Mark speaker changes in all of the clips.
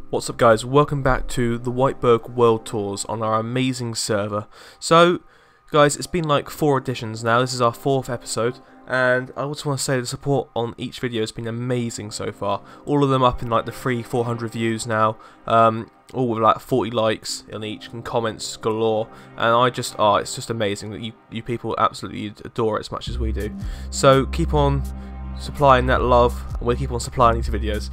Speaker 1: What's up guys, welcome back to the Whiteburg World Tours on our amazing server. So guys, it's been like 4 editions now, this is our 4th episode, and I also want to say the support on each video has been amazing so far. All of them up in like the 300-400 views now, all with like 40 likes on each and comments galore, and it's just amazing that you people absolutely adore it as much as we do. So keep on supplying that love, and we'll keep on supplying these videos.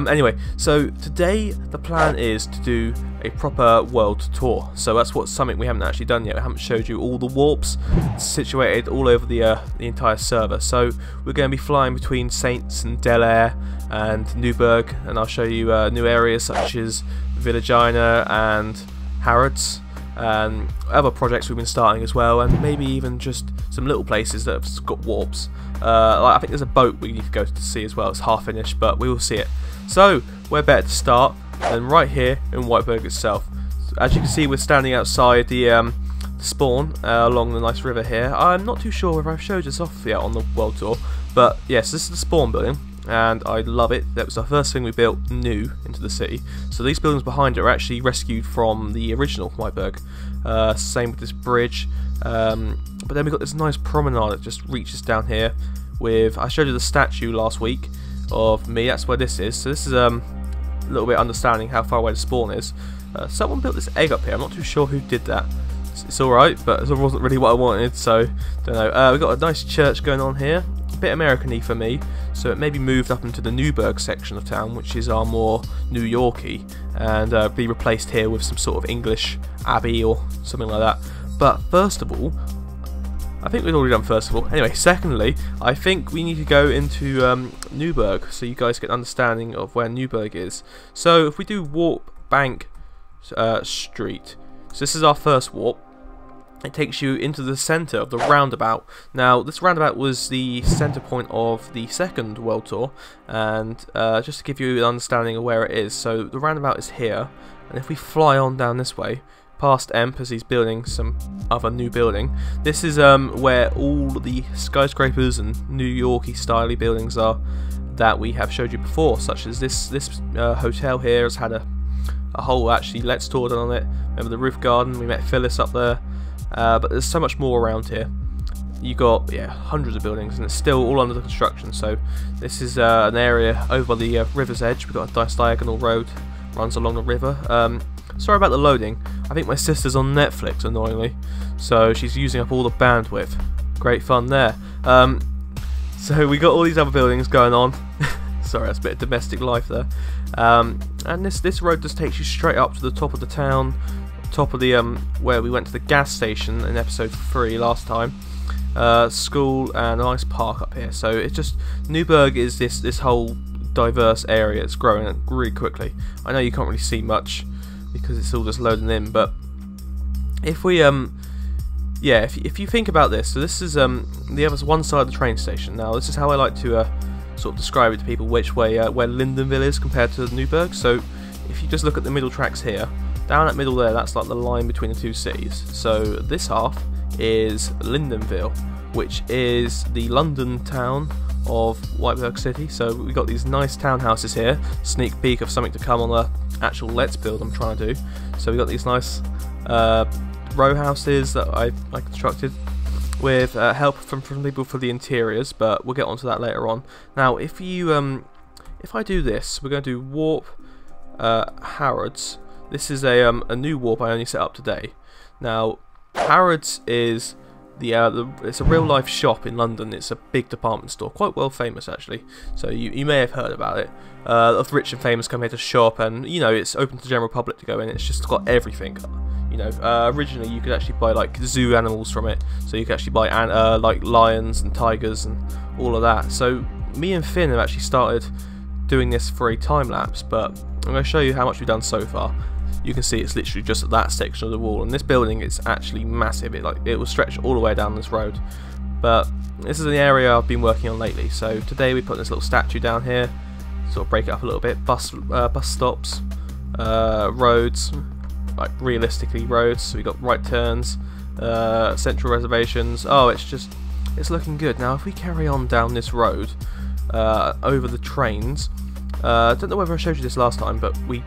Speaker 1: Anyway, so today the plan is to do a proper world tour. So that's something we haven't actually done yet. We haven't showed you all the warps situated all over the entire server. So we're going to be flying between Saints and Del Air and Newburgh, and I'll show you new areas such as Villagina and Harrods, and other projects we've been starting as well, and maybe even just some little places that have got warps. I think there's a boat we need to go to see as well. It's half finished, but we will see it. So where better to start than right here in Whiteburg itself. As you can see, we're standing outside the spawn along the nice river here. I'm not too sure if I've showed this off yet on the world tour, but yes, this is the spawn building, and I love it. That was the first thing we built new into the city. So these buildings behind it are actually rescued from the original Whiteburg. Same with this bridge. But then we've got this nice promenade that just reaches down here with, I showed you the statue last week of me, that's where this is. So this is a little bit understanding how far away the spawn is. Someone built this egg up here, I'm not too sure who did that. It's alright, but it wasn't really what I wanted, so don't know. We've got a nice church going on here, a bit American-y for me, so it may be moved up into the Newburgh section of town, which is our more New York-y, and be replaced here with some sort of English abbey or something like that. But first of all, I think we've already done first of all. Anyway, secondly, I think we need to go into Newburgh so you guys get an understanding of where Newburgh is. So if we do Warp Bank Street, so this is our first warp. It takes you into the centre of the roundabout. Now, this roundabout was the centre point of the second world tour, and just to give you an understanding of where it is. So the roundabout is here, and if we fly on down this way, past Emp as he's building some other new building. This is where all the skyscrapers and New York-y styley buildings are that we have showed you before, such as this hotel here has had a whole actually Let's Tour done on it. Remember the roof garden? We met Phyllis up there, but there's so much more around here. You got hundreds of buildings, and it's still all under construction. So this is an area over by the river's edge. We've got a nice diagonal road runs along the river. Sorry about the loading. I think my sister's on Netflix, annoyingly, so she's using up all the bandwidth. Great fun there. So we got all these other buildings going on. Sorry, that's a bit of domestic life there. And this road just takes you straight up to the top of the town, top of the where we went to the gas station in episode 3 last time. School and a nice park up here. So it's just Newburgh is this whole diverse area. It's growing really quickly. I know you can't really see much because it's all just loading in, but if we if you think about this, so this is the other one side of the train station. Now this is how I like to sort of describe it to people, which way where Lindenville is compared to Newburgh. So if you just look at the middle tracks here, down that middle there, that's like the line between the two cities. So this half is Lindenville, which is the London town of Whiteburg City. So we've got these nice townhouses here, sneak peek of something to come on the actual Let's build I'm trying to do. So we've got these nice row houses that I constructed with help from people for the interiors, but we'll get onto that later on. Now if you if I do this, we're going to do Warp Harrods. This is a new warp I only set up today. Now Harrods is it's a real life shop in London. It's a big department store, quite well famous actually, so you may have heard about it. Of rich and famous come here to shop, and you know, it's open to the general public to go in. It's just got everything. You know, originally you could actually buy like zoo animals from it, so you could actually buy like lions and tigers and all of that. So me and Finn have actually started doing this for a time lapse, but I'm going to show you how much we've done so far. You can see it's literally just at that section of the wall, and this building is actually massive. It will stretch all the way down this road, but this is an area I've been working on lately. So today we put this little statue down here, sort of break it up a little bit. Bus stops, roads, like realistically roads. So we got right turns, central reservations. Oh, it's looking good. Now if we carry on down this road over the trains, I don't know whether I showed you this last time, but we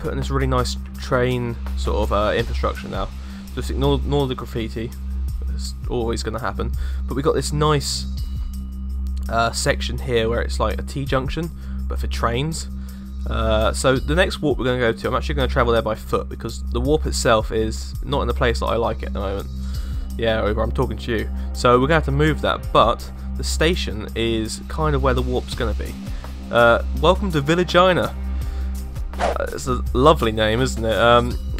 Speaker 1: putting this really nice train sort of infrastructure now. Just ignore the graffiti. It's always going to happen. But we got this nice section here where it's like a T-junction, but for trains. So the next warp we're going to go to, I'm actually going to travel there by foot because the warp itself is not in the place that I like it at the moment. Yeah, Uber, I'm talking to you. So we're going to have to move that, but the station is kind of where the warp's going to be. Welcome to Villagina. It's a lovely name, isn't it?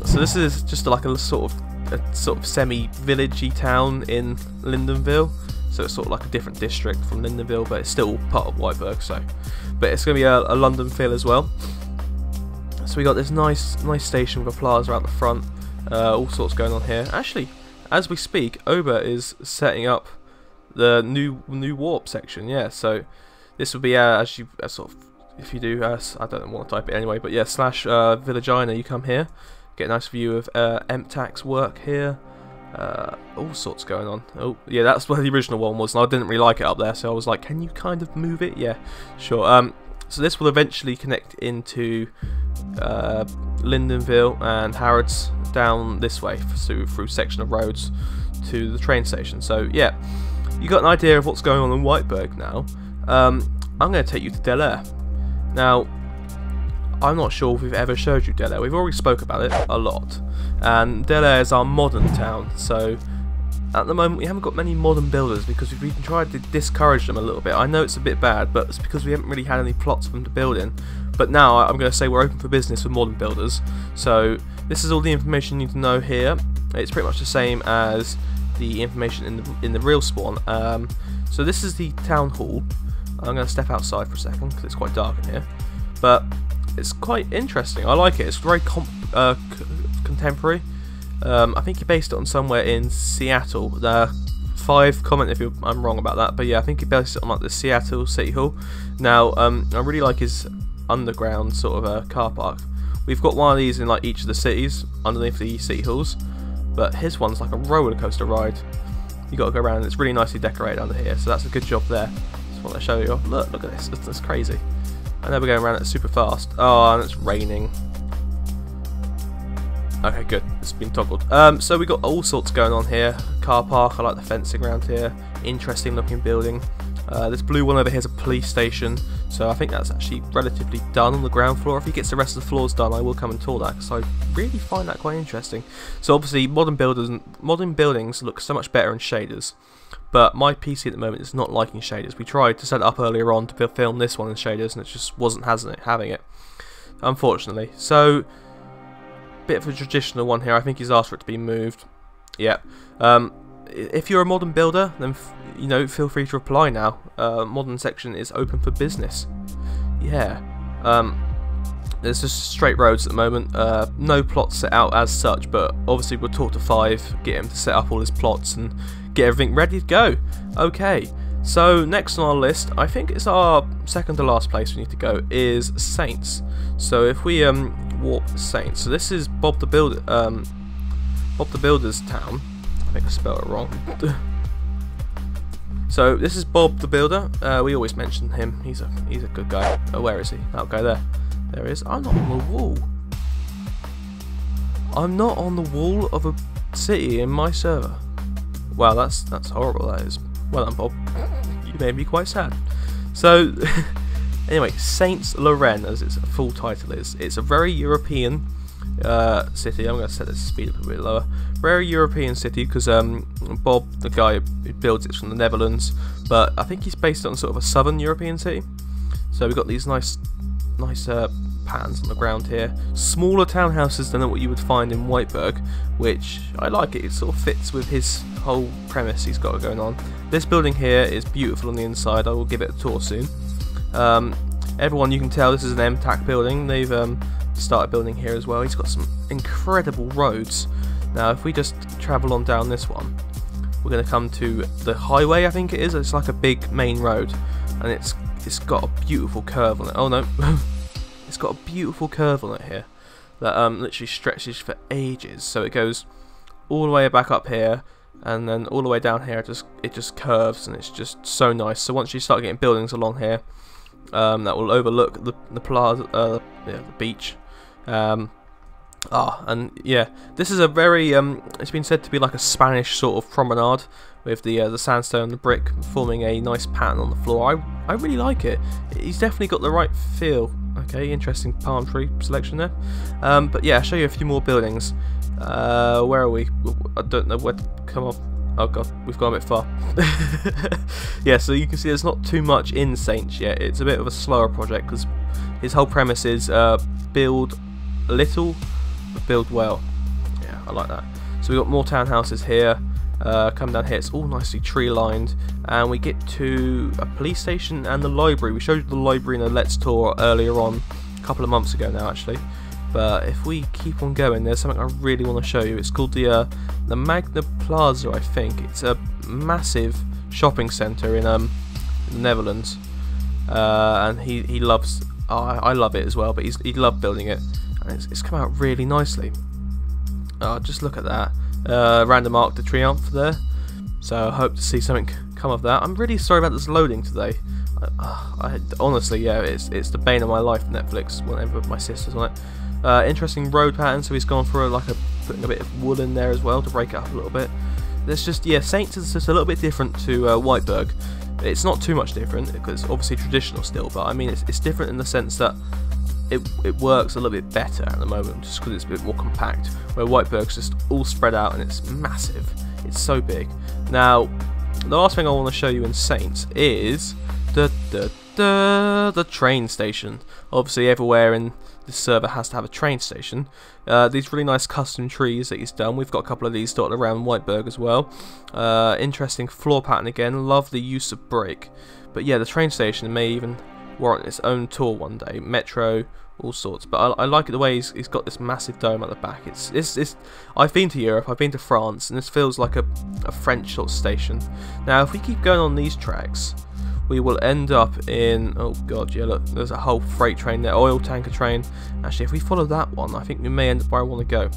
Speaker 1: So this is just like a sort of semi-villagey town in Lindenville. So it's sort of like a different district from Lindenville, but it's still part of Whiteburg. So, but it's going to be a London feel as well. So we got this nice station with a plaza out the front. All sorts going on here. Actually, as we speak, Ober is setting up the new warp section. Yeah. So this will be if you do I don't want to type it anyway, but yeah, / Villagina. You come here, get a nice view of MTAC's work here. All sorts going on. Oh yeah, that's where the original one was, and I didn't really like it up there, so I was like, can you kind of move it? Yeah, sure. So this will eventually connect into Lindenville and Harrods down this way through section of roads to the train station. So yeah, you got an idea of what's going on in Whiteburg now. I'm going to take you to Del Air. Now, I'm not sure if we've ever showed you Del Air. We've already spoke about it a lot. And Del Air is our modern town. So, at the moment, we haven't got many modern builders because we've been trying to discourage them a little bit. I know it's a bit bad, but it's because we haven't really had any plots for them to build in. But now, I'm going to say we're open for business with modern builders. So, this is all the information you need to know here. It's pretty much the same as the information in the real spawn. So, this is the town hall. I'm going to step outside for a second because it's quite dark in here, but it's quite interesting. I like it. It's very contemporary. I think he based it on somewhere in Seattle. 5 comment if I'm wrong about that, but yeah, I think he based it on like the Seattle City Hall. Now, I really like his underground sort of car park. We've got one of these in like each of the cities underneath the city halls, but his one's like a roller coaster ride. You got to go around, and it's really nicely decorated under here, so that's a good job there. Want to show you. Look at this. It's crazy. I know we're going around it super fast. Oh, and it's raining. Okay, good. It's been toggled. So we got all sorts going on here. Car park. I like the fencing around here. Interesting looking building. This blue one over here is a police station. So I think that's actually relatively done on the ground floor. If he gets the rest of the floors done, I will come and tour that because I really find that quite interesting. So obviously, modern buildings look so much better in shaders. But my PC at the moment is not liking shaders. We tried to set it up earlier on to film this one in shaders, and it just wasn't having it, unfortunately. So, bit of a traditional one here. I think he's asked for it to be moved. Yeah. If you're a modern builder, then feel free to apply now. Modern section is open for business. Yeah. There's just straight roads at the moment. No plots set out as such, but obviously we'll talk to 5, get him to set up all his plots and get everything ready to go. Okay, so next on our list, I think it's our second to last place we need to go, is Saints. So if we warp Saints, so this is Bob the Builder's town. I think I spelled it wrong. So this is Bob the Builder. We always mention him. He's a good guy. Oh, where is he? That'll go there. There he is. I'm not on the wall. I'm not on the wall of a city in my server. Wow, that's horrible, that is. Well done, Bob. You made me quite sad. So, anyway, Saints Wren, as its full title is. It's a very European city. I'm going to set the speed up a bit lower. Very European city, because Bob, the guy who builds it, from the Netherlands. But I think he's based on sort of a southern European city. So we've got these nice patterns on the ground here. Smaller townhouses than what you would find in Whiteburg, which I like it. It sort of fits with his whole premise he's got going on. This building here is beautiful on the inside. I will give it a tour soon. Everyone, you can tell this is an MTAC building. They've started building here as well. He's got some incredible roads. Now, if we just travel on down this one, we're going to come to the highway, I think it is. It's like a big main road, and it's got a beautiful curve on it. Oh no. It's got a beautiful curve on it here that literally stretches for ages. So it goes all the way back up here, and then all the way down here. It just curves, and it's just so nice. So once you start getting buildings along here, that will overlook the plaza, the beach, And yeah, this is a very it's been said to be like a Spanish sort of promenade with the sandstone and the brick forming a nice pattern on the floor. I really like it. He's definitely got the right feel. Okay, interesting palm tree selection there. But yeah, I'll show you a few more buildings. Where are we? I don't know where to come off. Oh god, we've gone a bit far. Yeah, so you can see there's not too much in Saints yet. It's a bit of a slower project because his whole premise is build little but build well. Yeah, I like that. So we've got more townhouses here. Come down here, it's all nicely tree lined, and we get to a police station and the library. We showed you the library in a Let's Tour earlier on, a couple of months ago now actually. But if we keep on going, there's something I really want to show you. It's called the Magna Plaza, I think. It's a massive shopping centre in the Netherlands, and he loves. I love it as well, but he loved building it, and it's come out really nicely. Just look at that. Random Arc de Triomphe there. So I hope to see something come of that. I'm really sorry about this loading today. Honestly, yeah, it's the bane of my life, Netflix, whenever my sister's on it. Interesting road pattern, so he's gone for putting a bit of wood in there as well to break it up a little bit. There's just, yeah, Saints is just a little bit different to Whiteburg. It's not too much different, because it's obviously traditional still, but I mean it's different in the sense that it works a little bit better at the moment, just because it's a bit more compact, where Whiteburg's just all spread out and it's massive. It's so big. Now, the last thing I want to show you in Saints is the train station. Obviously everywhere in this server has to have a train station. These really nice custom trees that he's done. We've got a couple of these dotted around Whiteburg as well. Interesting floor pattern again. Love the use of brick. But yeah, the train station may even warrant its own tour one day. Metro, all sorts. But I like it the way he's got this massive dome at the back. It's I've been to Europe, I've been to France, and this feels like a French sort of station. Now, if we keep going on these tracks, we will end up in, oh god, yeah, look, there's a whole freight train there, oil tanker train. Actually, if we follow that one, I think we may end up where I want to go.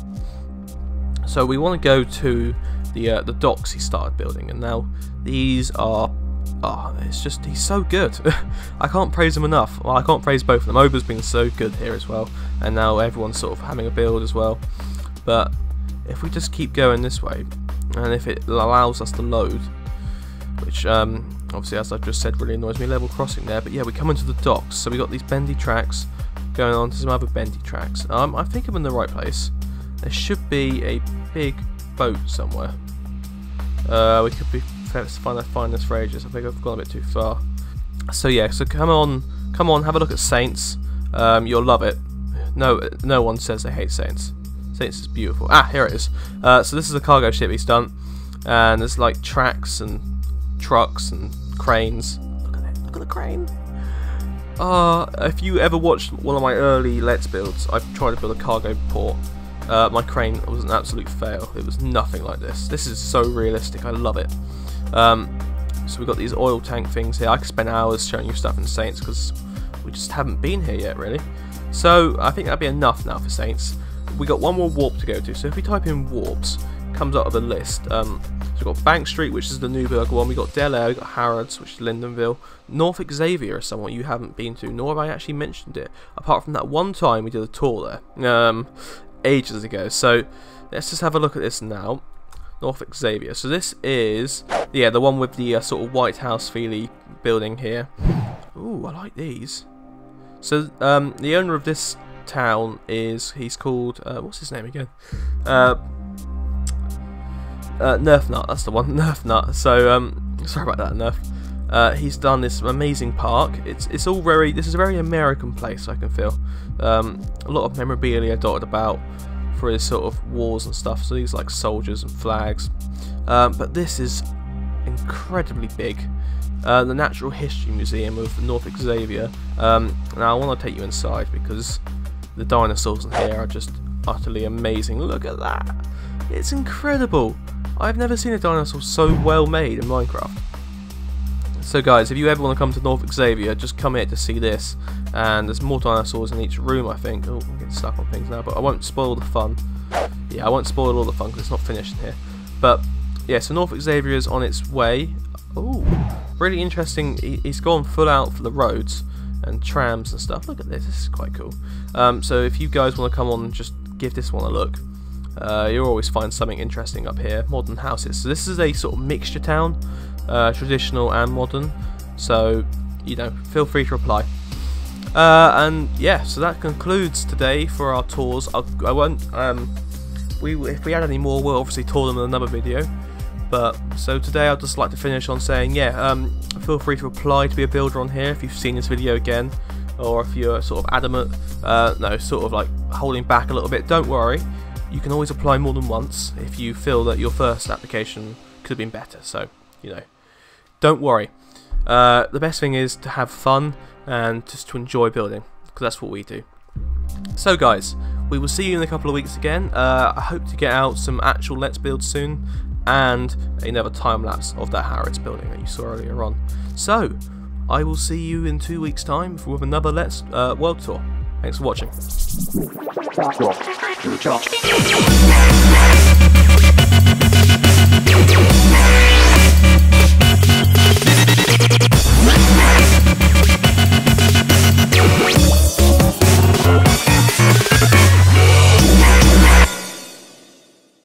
Speaker 1: So we want to go to the docks he started building, and now these are, it's just, he's so good. I can't praise him enough. Well, I can't praise both of them. Oba's been so good here as well, and now everyone's sort of having a build as well. But if we just keep going this way, and if it allows us to load, which obviously, as I've just said, really annoys me, level crossing there, but yeah, we come into the docks, so we got these bendy tracks going on to some other bendy tracks. I think I'm in the right place. There should be a big boat somewhere. We could be find this for ages. I think I've gone a bit too far. So yeah, so come on, have a look at Saints. You'll love it. No one says they hate Saints. Saints is beautiful. Ah, here it is. So this is a cargo ship he's done, and there's like tracks and trucks and cranes. Look at it, look at the crane. If you ever watched one of my early Let's builds, I've tried to build a cargo port. My crane was an absolute fail. It was nothing like this. This is so realistic, I love it. So we've got these oil tank things here. I could spend hours showing you stuff in Saints because we just haven't been here yet really. So I think that'd be enough now for Saints. We got one more warp to go to, so if we type in warps, comes out of the list. So we've got Bank Street, which is the Newburgh one, we've got Del Air, we've got Harrods, which is Lindenville. North Xavier is somewhere you haven't been to, nor have I actually mentioned it, apart from that one time we did a tour there, ages ago. So let's just have a look at this now. North Xavier. So this is, yeah, the one with the sort of White House feely building here. Ooh, I like these. So the owner of this town he's called, what's his name again? Nerf Nut, that's the one, Nerf Nut. So sorry about that, Nerf. He's done this amazing park. It's all very, this is a very American place, I can feel. A lot of memorabilia dotted about for his sort of wars and stuff, so these like soldiers and flags. But this is incredibly big. The Natural History Museum of North Xavier. Now I want to take you inside because the dinosaurs in here are just utterly amazing. Look at that, it's incredible. I've never seen a dinosaur so well made in Minecraft. So guys, if you ever want to come to North Xavier, just come here to see this. And there's more dinosaurs in each room, I think. Oh, I'm getting stuck on things now, but I won't spoil the fun. Yeah, I won't spoil all the fun because it's not finished in here. But yeah, so North Xavier is on its way. Oh, really interesting. He's gone full out for the roads. and trams and stuff. Look at this, this is quite cool. So if you guys want to come on and just give this one a look, you'll always find something interesting up here. Modern houses. So this is a sort of mixture town, traditional and modern. So, you know, feel free to reply. And yeah, so that concludes today for our tours. I won't. If we add any more, we'll obviously tour them in another video. But so today, I'd just like to finish on saying, yeah, feel free to apply to be a builder on here if you've seen this video again, or if you're sort of adamant, no, sort of like holding back a little bit. Don't worry, you can always apply more than once if you feel that your first application could have been better. So, you know, don't worry. The best thing is to have fun and just to enjoy building, because that's what we do. So guys, we will see you in a couple of weeks again. I hope to get out some actual Let's Build soon, and another time-lapse of that Harrods building that you saw earlier on. So, I will see you in 2 weeks' time with another Let's World Tour. Thanks for watching.